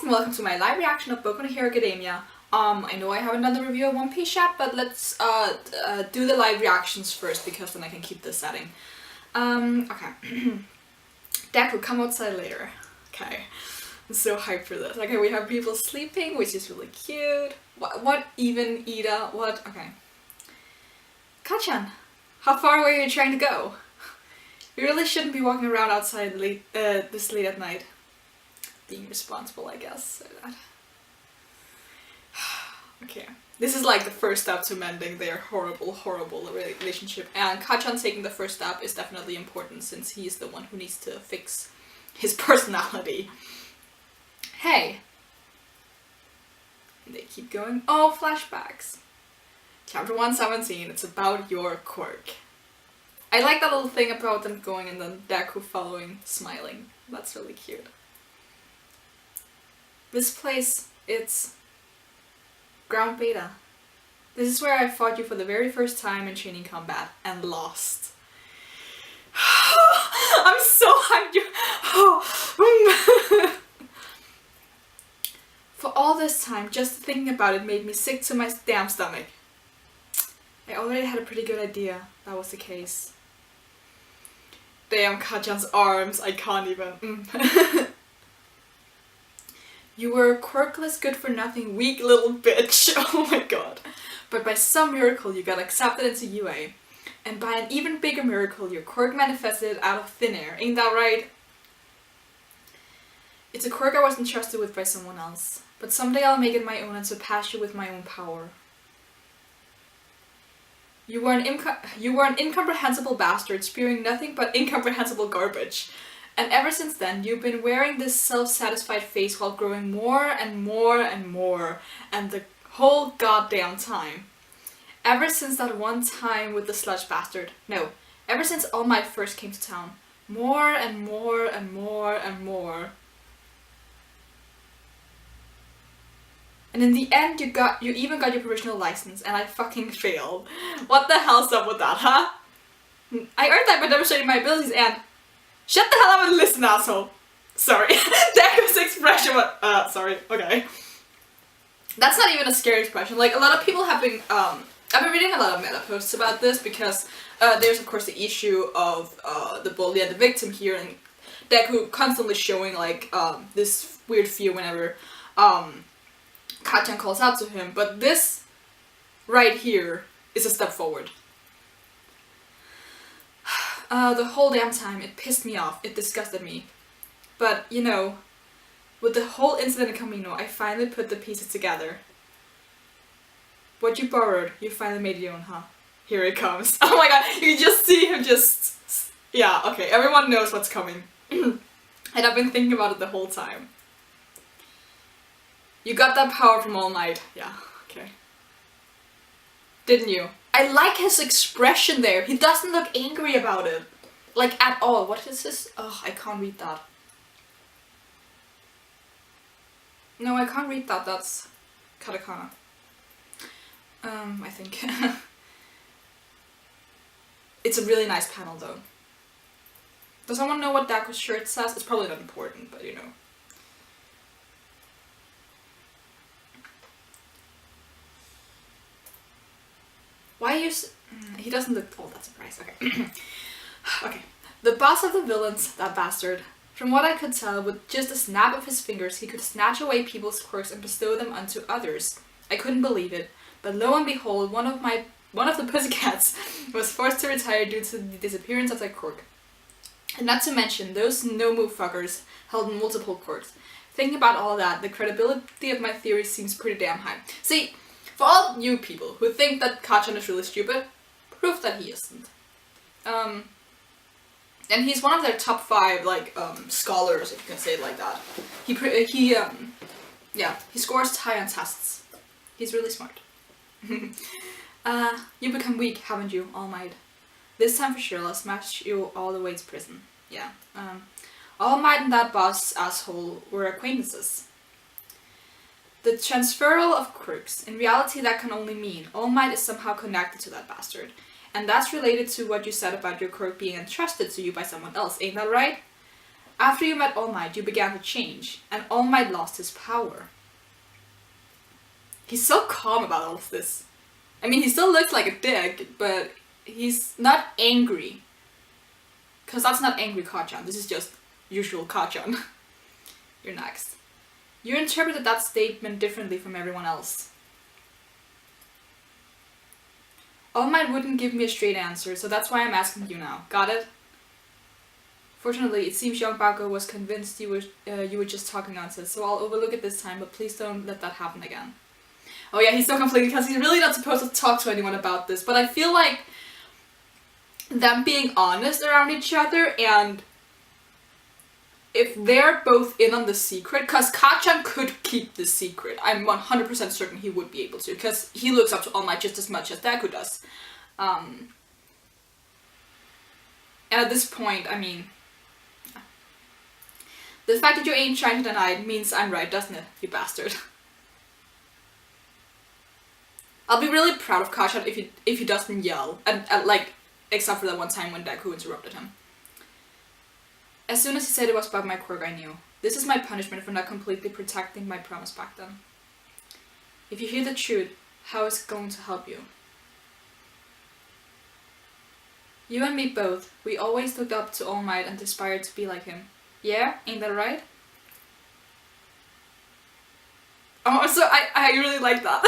and welcome to my live reaction of Boku no Hero Academia. I know I haven't done the review of One Piece yet, but let's do the live reactions first because then I can keep this setting. Okay. Deku, come outside later. Okay. I'm so hyped for this. Okay, we have people sleeping, which is really cute. What even, Ida? What? Okay. Kachan, how far away are you trying to go? You really shouldn't be walking around outside this late at night. Being responsible, I guess. So that. Okay. This is like the first step to mending their horrible relationship. And Kachan taking the first step is definitely important since he's the one who needs to fix his personality. Hey! And they keep going. Oh, flashbacks. Chapter 117, it's about your quirk. I like that little thing about them going and then Deku following, smiling. That's really cute. This place, it's ground beta. This is where I fought you for the very first time in training combat and lost. I'm so hyped. For all this time, just thinking about it made me sick to my damn stomach. I already had a pretty good idea that was the case. Damn, Kachan's arms, I can't even. You were a quirkless, good-for-nothing, weak little bitch. Oh my god. But by some miracle you got accepted into UA. And by an even bigger miracle your quirk manifested out of thin air. Ain't that right? It's a quirk I was entrusted with by someone else. But someday I'll make it my own and surpass you with my own power. You were an incomprehensible bastard spewing nothing but incomprehensible garbage. And ever since then, you've been wearing this self-satisfied face while growing more and more and more, and the whole goddamn time. Ever since that one time with the sludge bastard. No, ever since All Might first came to town. More and more and more and more. And in the end, you even got your provisional license, and I fucking failed. What the hell's up with that, huh? I earned that by demonstrating my abilities and... Shut the hell up and listen, asshole! Sorry. Deku's expression was... sorry. Okay. That's not even a scary expression. Like, a lot of people have been... I've been reading a lot of meta posts about this because there's, of course, the issue of the bully and the victim here, and Deku constantly showing, like, this weird fear whenever Kachan calls out to him. But this right here is a step forward. The whole damn time, it pissed me off, it disgusted me. But, you know, with the whole incident in Camino, I finally put the pieces together. What you borrowed, you finally made your own, huh? Here it comes. Oh my god, you just see him just... Yeah, okay, everyone knows what's coming. And I've been thinking about it the whole time. You got that power from All Might. Yeah, okay. Didn't you? I like his expression there. He doesn't look angry about it. Like, at all. What is this? Oh, I can't read that. No, I can't read that. That's katakana. I think. It's a really nice panel, though. Does someone know what Deku's shirt says? It's probably not important, but you know. Why you he doesn't look all that surprised. Okay. Okay. The boss of the villains, that bastard. From what I could tell, with just a snap of his fingers, he could snatch away people's quirks and bestow them unto others. I couldn't believe it, but lo and behold, one of the pussycats was forced to retire due to the disappearance of their quirk. And not to mention, those no-move fuckers held multiple quirks. Thinking about all that, the credibility of my theory seems pretty damn high. See, for all you people who think that Kachan is really stupid, proof that he isn't. And he's one of their top 5, like, scholars, if you can say it like that. Yeah, he scores high on tests. He's really smart. You become weak, haven't you, All Might? This time for sure, I'll smash you all the way to prison. Yeah, All Might and that boss asshole were acquaintances. The transferal of quirks. In reality, that can only mean All Might is somehow connected to that bastard. And that's related to what you said about your quirk being entrusted to you by someone else, ain't that right? After you met All Might, you began to change, and All Might lost his power. He's so calm about all of this. I mean, he still looks like a dick, but he's not angry. Because that's not angry Kachan, this is just usual Kachan. You're next. You interpreted that statement differently from everyone else. All Might wouldn't give me a straight answer, so that's why I'm asking you now. Got it? Fortunately, it seems young Boku was convinced you were just talking nonsense, so I'll overlook it this time, but please don't let that happen again. Oh yeah, he's so conflicted because he's really not supposed to talk to anyone about this, but I feel like them being honest around each other, and if they're both in on the secret, because Kachan could keep the secret, I'm 100% certain he would be able to, because he looks up to All Might just as much as Deku does. And at this point, I mean, the fact that you ain't trying to deny it means I'm right, doesn't it, you bastard? I'll be really proud of Kachan if he doesn't yell, and like, except for that one time when Deku interrupted him. As soon as he said it was about my quirk, I knew. This is my punishment for not completely protecting my promise back then. If you hear the truth, how is it going to help you? You and me both, we always looked up to All Might and aspired to be like him. Yeah? Ain't that right? Oh, so I really like that.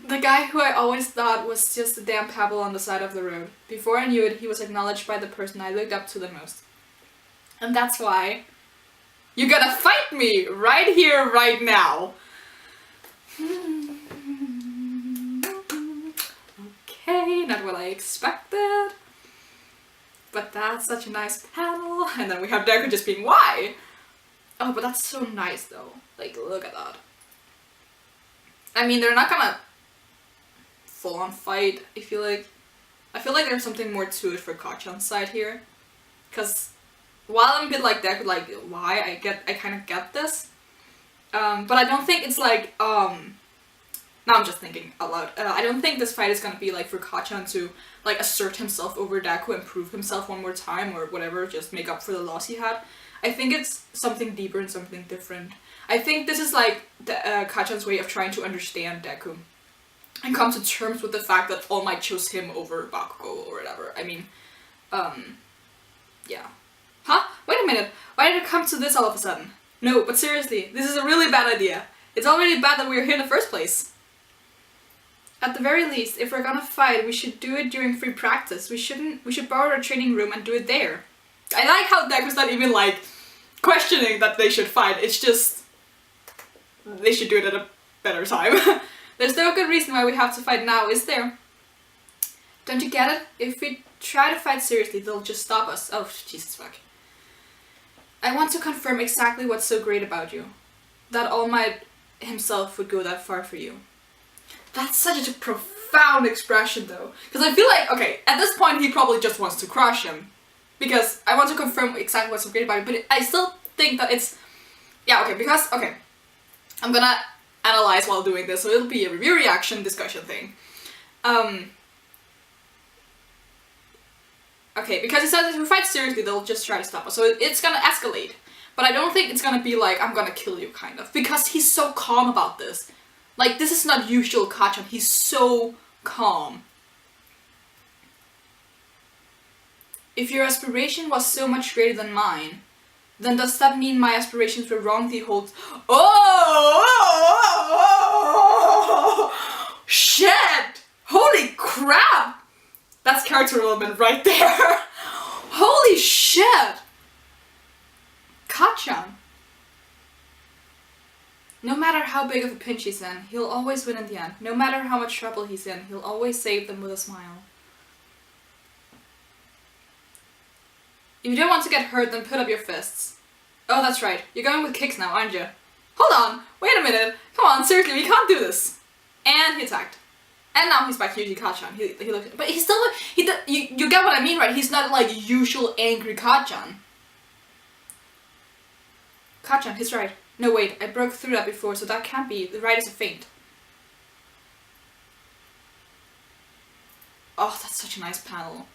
The guy who I always thought was just a damn pebble on the side of the road. Before I knew it, he was acknowledged by the person I looked up to the most. And that's why you're gonna fight me right here, right now. Okay, not what I expected. But that's such a nice panel. And then we have Deku just being, why? Oh, but that's so nice though. Like, look at that. I mean, they're not gonna full-on fight, I feel like. I feel like there's something more to it for Kachan's side here. Because while I'm a bit like Deku, like, why? I kind of get this. But I don't think it's like, now I'm just thinking out loud. I don't think this fight is gonna be like for Kachan to like assert himself over Deku and prove himself one more time or whatever, just make up for the loss he had. I think it's something deeper and something different. I think this is like Kachan's way of trying to understand Deku and come to terms with the fact that All Might chose him over Bakugo or whatever. I mean, yeah. Huh? Wait a minute. Why did it come to this all of a sudden? No, but seriously, this is a really bad idea. It's already bad that we're here in the first place. At the very least, if we're gonna fight, we should do it during free practice. We should borrow a training room and do it there. I like how Deku's not even like questioning that they should fight. It's just they should do it at a better time. There's no good reason why we have to fight now, is there? Don't you get it? If we try to fight seriously, they'll just stop us. Oh, Jesus fuck. I want to confirm exactly what's so great about you. That All Might himself would go that far for you. That's such a profound expression though. Because I feel like, okay, at this point he probably just wants to crush him. Because I want to confirm exactly what's so great about it, but I still think that it's... Yeah, okay, because, okay. I'm gonna analyze while doing this, so it'll be a review reaction discussion thing. Okay, because it says if we fight seriously, they'll just try to stop us, so it's gonna escalate. But I don't think it's gonna be like, I'm gonna kill you, kind of. Because he's so calm about this. Like, this is not usual Kachan, he's so calm. If your aspiration was so much greater than mine, then does that mean my aspirations were wrong the whole... Oh! Shit! Holy crap! That's character development right there! Holy shit! Kachan. No matter how big of a pinch he's in, he'll always win in the end. No matter how much trouble he's in, he'll always save them with a smile. If you don't want to get hurt, then put up your fists. Oh, that's right. You're going with kicks now, aren't you? Hold on. Wait a minute. Come on, seriously, we can't do this. And he attacked. And now he's back to usually Kachan. He looks, but he's still, you get what I mean, right? He's not like usual angry Kachan. Kachan, he's right. No, wait, I broke through that before, so that can't be. The right is a feint. Oh, that's such a nice panel.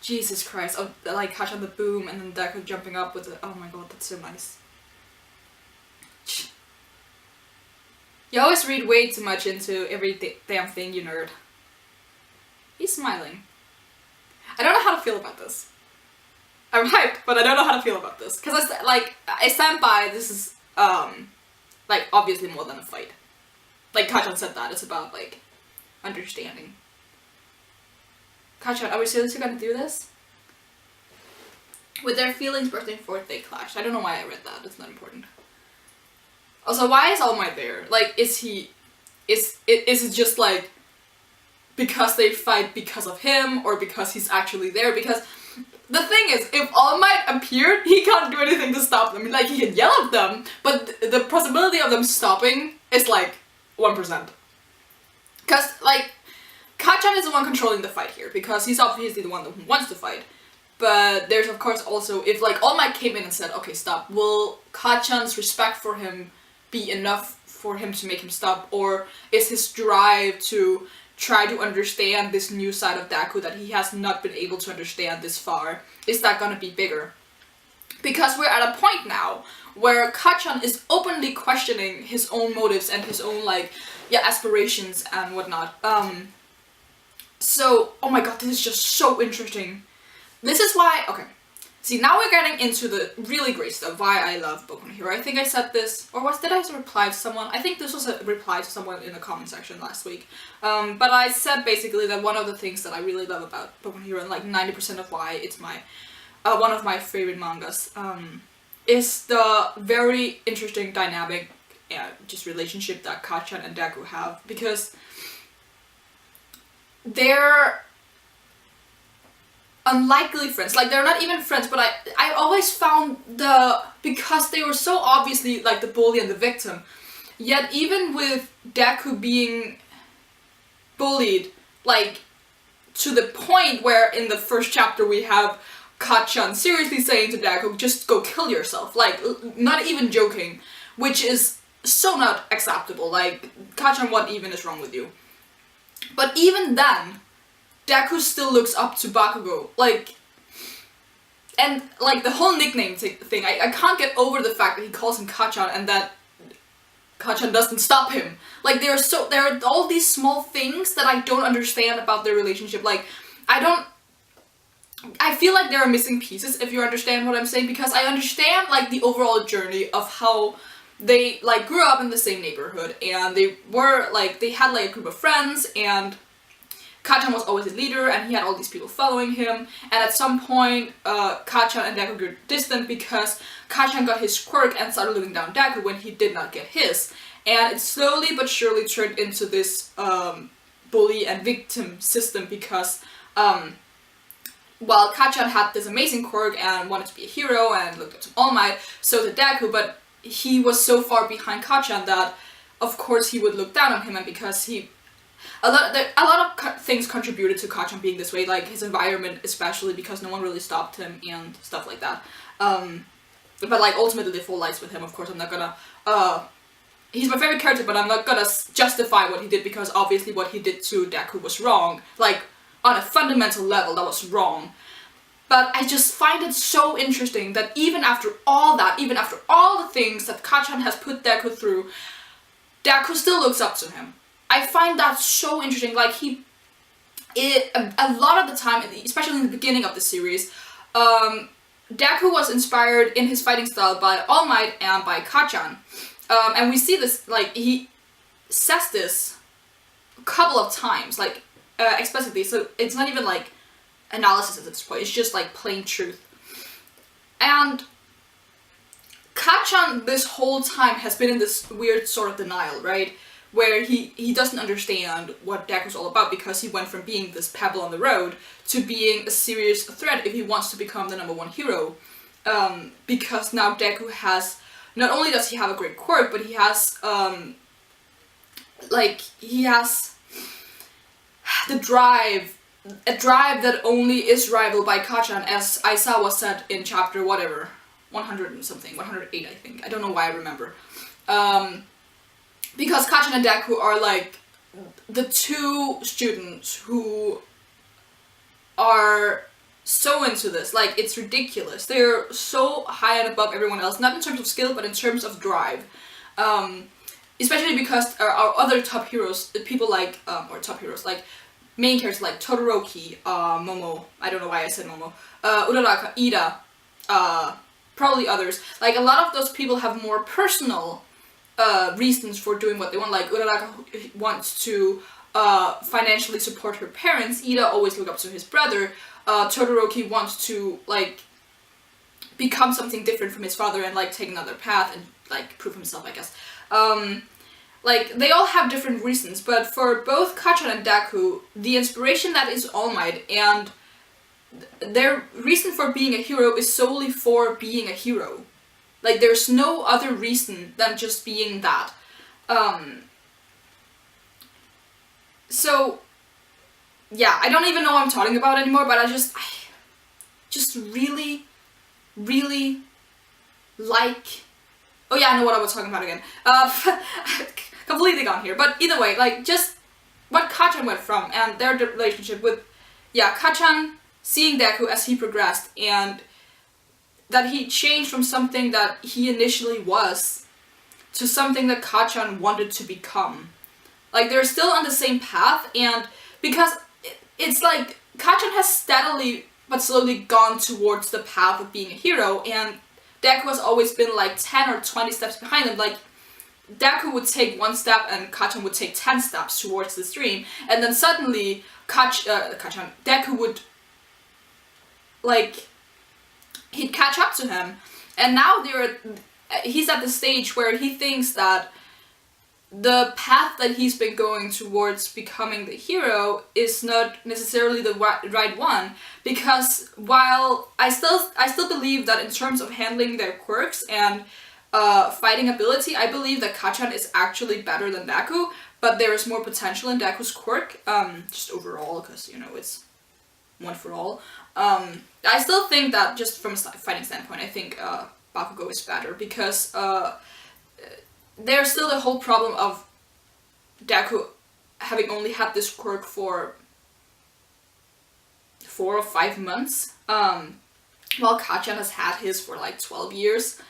Jesus Christ. Oh, like Catch on the boom and then Deku jumping up with it. Oh my god, that's so nice. You always read way too much into every damn thing, you nerd. He's smiling. I don't know how to feel about this. I'm hyped, but I don't know how to feel about this. Because I stand by this is, like, obviously more than a fight. Like, Kachan said that, it's about, like, understanding. Kachan, are we seriously gonna do this? With their feelings bursting forth, they clashed. I don't know why I read that, it's not important. Also, why is All Might there? Like, is it just, like, because they fight because of him, or because he's actually there? Because the thing is, if All Might appeared, he can't do anything to stop them. Like, he can yell at them, but the possibility of them stopping is, like, 1%. Because, like, Kachan is the one controlling the fight here, because he's obviously the one who wants to fight. But there's, of course, also, if, like, All Might came in and said, okay, stop, will Kachan's respect for him be enough for him to make him stop? Or is his drive to try to understand this new side of Deku that he has not been able to understand this far, is that gonna be bigger? Because we're at a point now where Kachan is openly questioning his own motives and his own, like, aspirations and whatnot. So, oh my god, this is just so interesting. This is why, okay, see, now we're getting into the really great stuff, why I love Boku no Hero. I think I said this, or did I reply to someone? I think this was a reply to someone in the comment section last week. But I said basically that one of the things that I really love about Boku no Hero, and like 90% of why it's my, one of my favorite mangas, is the very interesting dynamic, just relationship that Kachan and Deku have, because they're unlikely friends. Like, they're not even friends, but I always found because they were so obviously like the bully and the victim, yet even with Deku being bullied, like, to the point where in the first chapter we have Kachan seriously saying to Deku, just go kill yourself, like, not even joking, which is so not acceptable. Like, Kachan, what even is wrong with you? But even then, Deku still looks up to Bakugo, like, and, like, the whole nickname thing, I can't get over the fact that he calls him Kachan and that Kachan doesn't stop him. Like, there are all these small things that I don't understand about their relationship. Like, I feel like there are missing pieces, if you understand what I'm saying, because I understand, like, the overall journey of how they, like, grew up in the same neighborhood, and they were, like, they had, like, a group of friends, and Kachan was always a leader, and he had all these people following him, and at some point, Kachan and Deku grew distant because Kachan got his quirk and started looking down Deku when he did not get his, and it slowly but surely turned into this, bully and victim system, because, while Kachan had this amazing quirk and wanted to be a hero and looked up to All Might, so did Deku, but he was so far behind Kachan that, of course, he would look down on him, and because a lot of things contributed to Kachan being this way, like his environment especially, because no one really stopped him and stuff like that. But like ultimately the full lights with him, of course, I'm not gonna, he's my favorite character, but I'm not gonna justify what he did, because obviously what he did to Deku was wrong. Like, on a fundamental level, that was wrong. But I just find it so interesting that even after all that, even after all the things that Kachan has put Deku through, Deku still looks up to him. I find that so interesting. Like, a lot of the time, especially in the beginning of the series, Deku was inspired in his fighting style by All Might and by Kachan. And we see this, like, he says this a couple of times, like, explicitly, so it's not even, like, analysis at this point, it's just, like, plain truth. And Kachan this whole time has been in this weird sort of denial, right? Where he doesn't understand what Deku's all about, because he went from being this pebble on the road to being a serious threat if he wants to become the #1 hero. Because now Deku has, not only does he have a great quirk, but he has, he has the drive, a drive that only is rivaled by Kachan, as Aizawa said in chapter whatever, 100 and something, 108 I think, I don't know why I remember. Because Kachan and Deku are like the two students who are so into this. Like, it's ridiculous. They're so high and above everyone else, not in terms of skill, but in terms of drive. Especially because our other top heroes, people like, or top heroes, like main characters like Todoroki, Momo, I don't know why I said Momo, Uraraka, Ida, probably others. Like, a lot of those people have more personal reasons for doing what they want. Like, Uraraka wants to financially support her parents, Ida always look up to his brother, Todoroki wants to, like, become something different from his father and, like, take another path and, like, prove himself, I guess. Like, they all have different reasons, but for both Kacchan and Deku, the inspiration that is All Might, and their reason for being a hero is solely for being a hero. Like, there's no other reason than just being that. So, yeah, I don't even know what I'm talking about anymore, but I just really, really like... Oh yeah, I know what I was talking about again. Completely gone here. But either way, like, just what Kacchan went from and their relationship with, yeah, Kacchan seeing Deku as he progressed, and that he changed from something that he initially was to something that Kacchan wanted to become. Like, they're still on the same path, and because it's like Kacchan has steadily but slowly gone towards the path of being a hero, and Deku has always been like 10 or 20 steps behind him. Like, Deku would take one step and Kacchan would take 10 steps towards this dream, and then suddenly Deku would, like, he'd catch up to him, and now he's at the stage where he thinks that the path that he's been going towards becoming the hero is not necessarily the right one, because while I still believe that in terms of handling their quirks and fighting ability, I believe that Kacchan is actually better than Deku, but there is more potential in Deku's quirk, just overall, because, you know, it's one for all. I still think that, just from a fighting standpoint, I think Bakugo is better, because there's still the whole problem of Deku having only had this quirk for 4 or 5 months, while Kacchan has had his for like 12 years.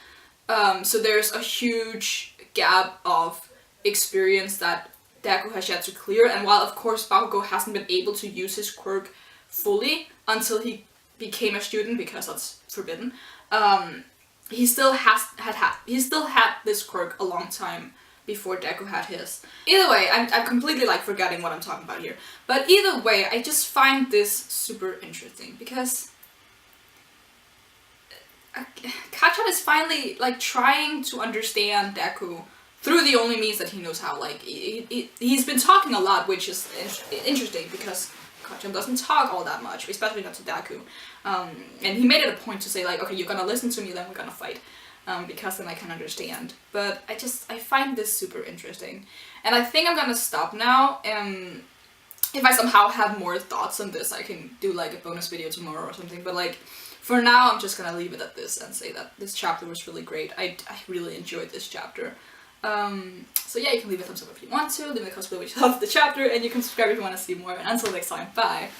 So there's a huge gap of experience that Deku has yet to clear, and while of course Bakugo hasn't been able to use his quirk fully until he became a student, because that's forbidden, he still had this quirk a long time before Deku had his. Either way, I'm completely like forgetting what I'm talking about here. But either way, I just find this super interesting, because Kacchan is finally like trying to understand Deku through the only means that he knows how. Like, he's been talking a lot, which is interesting, because Kacchan doesn't talk all that much, especially not to Deku. And he made it a point to say, like, okay, you're gonna listen to me, then we're gonna fight. Because then I can understand. But I find this super interesting. And I think I'm gonna stop now. If I somehow have more thoughts on this, I can do like a bonus video tomorrow or something. But like, for now, I'm just gonna leave it at this and say that this chapter was really great. I really enjoyed this chapter. So yeah, you can leave a thumbs up if you want to, leave a comment below if you loved the chapter, and you can subscribe if you want to see more. And until next time, bye!